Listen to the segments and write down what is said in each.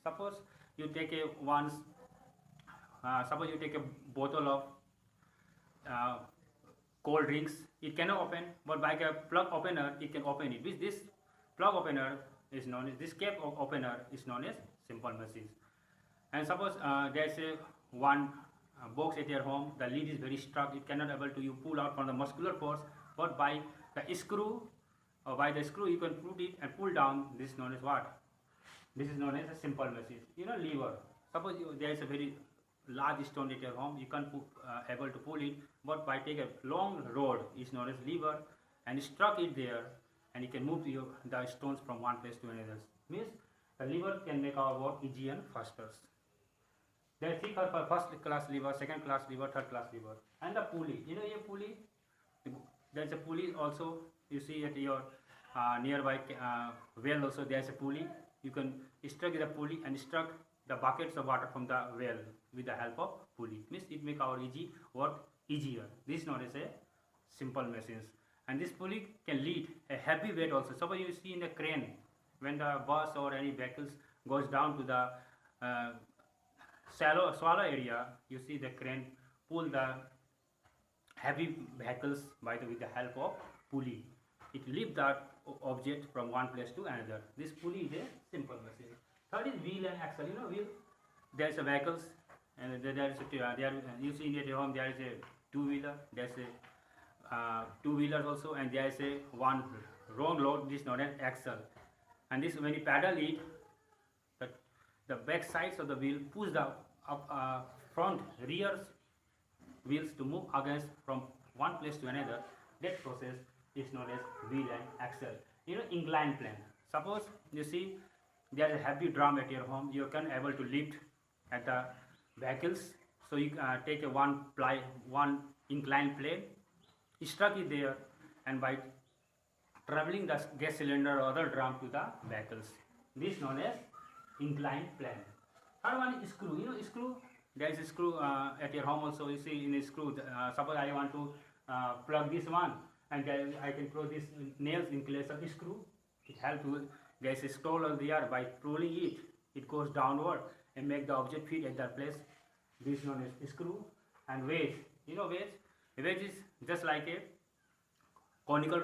Suppose you take a once, suppose you take a bottle of uh, cold drinks, it cannot open, but by a plug opener it can open it. With this plug opener is known as, this cap opener is known as simple machines. And suppose there's a one box at your home, the lid is very stuck, it cannot able to you pull out from the muscular force, but by the screw, or by the screw you can put it and pull down. This is known as what? This is known as a simple machine. Lever. Suppose there is a very large stone at your home, you can't able to pull it, but by take a long rod is known as lever and struck it there, and you can move the stones from one place to another. Means the lever can make our work easier and faster. There are three first class lever, second class lever, third class lever, and the pulley. A pulley. There's a pulley also. You see at your nearby well also there's a pulley. You can struck the pulley and struck the buckets of water from the well with the help of pulley. Means it make our work easier. This is known as a simple machines. And this pulley can lead a heavy weight also. Suppose you see in a crane, when the bus or any vehicles goes down to the shallow area, you see the crane pull the heavy vehicles with the help of pulley. It lifts that object from one place to another. This pulley is a simple machine. Third is wheel and axle. Wheel. There is a vehicles, and there is you see in your home there is a two-wheeler. There is a two-wheelers also, and there is a one wrong load. This is known as axle. And this, when you pedal it, the back sides of the wheel push the front rear wheels to move against from one place to another. That process is known as wheel and axle. Inclined plane. Suppose you see there is a heavy drum at your home, you can able to lift at the vehicles. So you take a one inclined plane, struck it there, and by traveling the gas cylinder or other drum to the vehicles. This is known as inclined plane. Third one is screw. Screw. There is a screw at your home also. You see in a screw. Suppose I want to plug this one, and then I can throw this nails in place of the screw. It helps to. There is a scroll on there. By pulling it, it goes downward and make the object fit at that place. This is known as screw. And wedge. Wedge. A wedge is just like a conical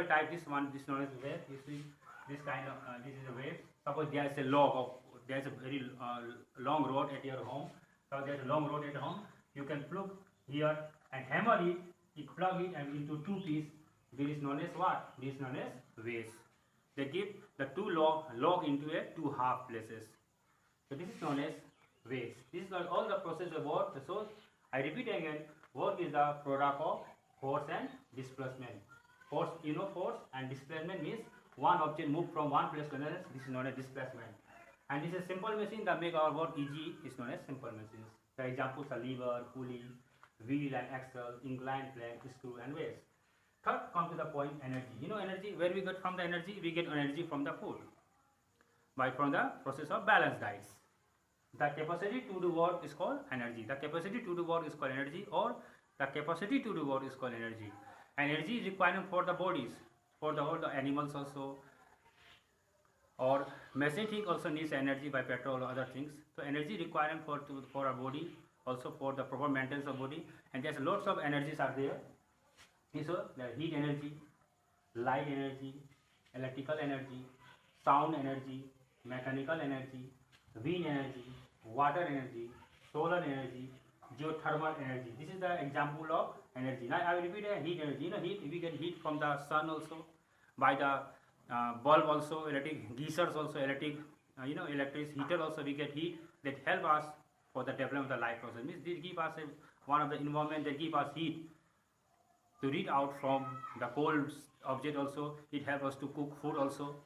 type. This one is known as wedge. You see this kind of this is a wedge. Suppose there is a there is a very long rod at your home. So there is a long rod at home. You can plug here and hammer it. You plug it and into two pieces. This is known as what? This is known as wedge. They give the two log into a two half places. So this is known as wedge. This is all the process of work. So I repeat again. Work is the product of force and displacement. Force, force and displacement means one object move from one place to another. This is known as displacement. And this is a simple machine that make our work easy is known as simple machines. For examples are lever, pulley, wheel and axle, inclined plane, screw and wedge. Third, come to the point energy. Energy, where we get from the energy? We get energy from the food. From the process of balanced diets. The capacity to do work is called energy. The capacity to do work is called energy, or the capacity to do work is called energy. Energy is requirement for the bodies, for all the animals also, or machine also needs energy by petrol or other things. So energy requirement for our body, also for the proper maintenance of body, and there's lots of energies are there. So the heat energy, light energy, electrical energy, sound energy, mechanical energy, wind energy, water energy, solar energy, geothermal energy. This is the example of energy. Now I will repeat heat energy. Heat, we get heat from the sun also, by the bulb also, electric geysers also, electric heater also we get heat that help us for the development of the life process. Means they give us one of the environment that give us heat to read out from the cold object also. It helps us to cook food also.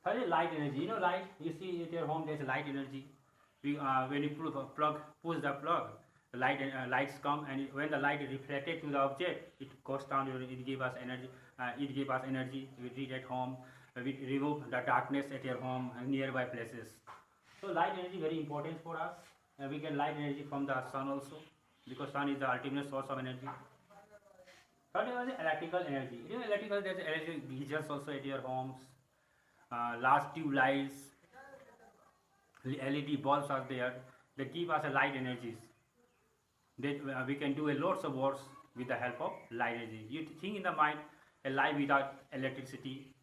Third is light energy. Light, you see at your home there's light energy. When you push the plug, the lights come, and when the light is reflected to the object, it goes down. It gives us energy. We read at home. We remove the darkness at your home and nearby places. So light energy very important for us. We get light energy from the sun also, because sun is the ultimate source of energy. Third is electrical energy. There's electric geysers also at your homes. Large tube lights, LED bulbs are there. They give us a light energies. We can do a lots of works with the help of light energy. You think in the mind a life without electricity,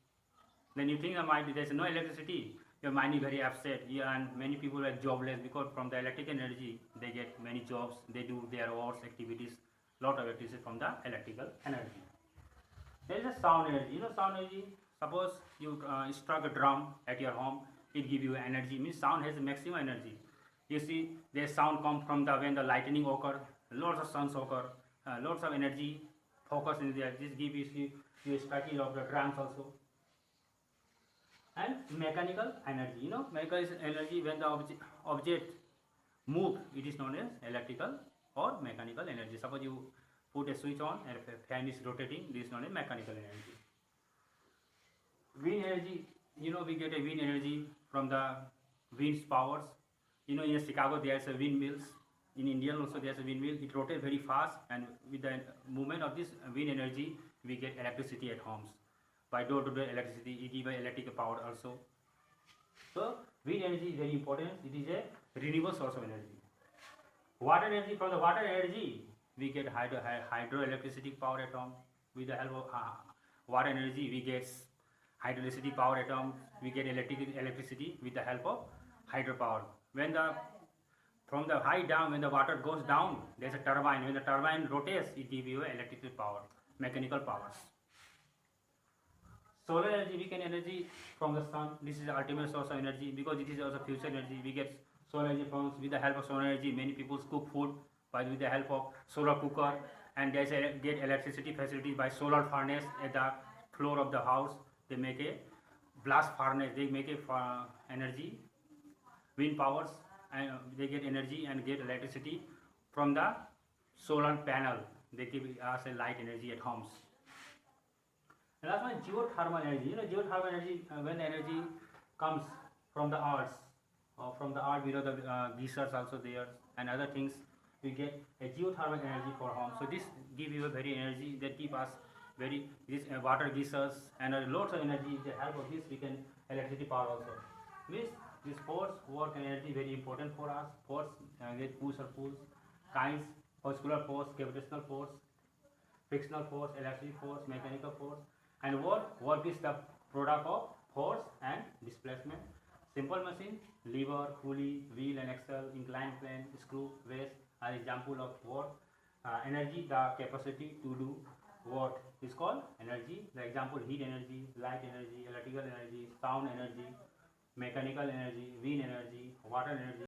then you think in the mind there's no electricity, your mind is very upset. Yeah, and many people are jobless because from the electric energy they get many jobs, they do their works, activities, lot of electricity from the electrical energy. There is a sound energy. You know sound energy. Suppose you struck a drum at your home, it give you energy. Means sound has maximum energy. You see, the sound comes from the when the lightning occur, lots of suns occur, lots of energy focus in there. This gives you striking of the drums also. And mechanical energy. You know, mechanical energy when the object move, it is known as electrical or mechanical energy. Suppose you put a switch on and a fan is rotating, this is known as mechanical energy. Wind energy, you know, we get a wind energy from the wind's powers. You know, in Chicago there is a windmills. In India also there is a windmill. It rotates very fast, and with the movement of this wind energy, we get electricity at homes. By door-to-door electricity, it gives electrical power also. So wind energy is very important. It is a renewable source of energy. Water energy, from the water energy, we get hydroelectricity power at home. With the help of water energy, we get hydroelectricity power at home. We get electricity with the help of hydropower. When the from the high down, when the water goes down, there is a turbine. When the turbine rotates, it gives you electrical power, mechanical powers. Solar energy, we can energy from the sun. This is the ultimate source of energy because it is also future energy. We get solar energy from, with the help of solar energy. Many people cook food with the help of solar cooker, and they get electricity facilities by solar furnace at the floor of the house. They make a blast furnace. They make a energy, wind powers, and they get energy and get electricity from the solar panel. They give us a light energy at homes. And last one, geothermal energy. You know, geothermal energy, when the energy comes from the earth, or from the earth below the geysers also there, and other things, we get a geothermal energy for home. So this give you a very energy that keep us very this water geysers and lots of energy. With the help of this, we can electricity power also. This force, work, and energy very important for us. Force, get push or pulls, kinds, muscular force, gravitational force, frictional force, electric force, mechanical force. And work is the product of force and displacement. Simple machine, lever, pulley, wheel and axle, inclined plane, screw, waste are example of work. Energy, the capacity to do work is called energy. The example, heat energy, light energy, electrical energy, sound energy, mechanical energy, wind energy, water energy.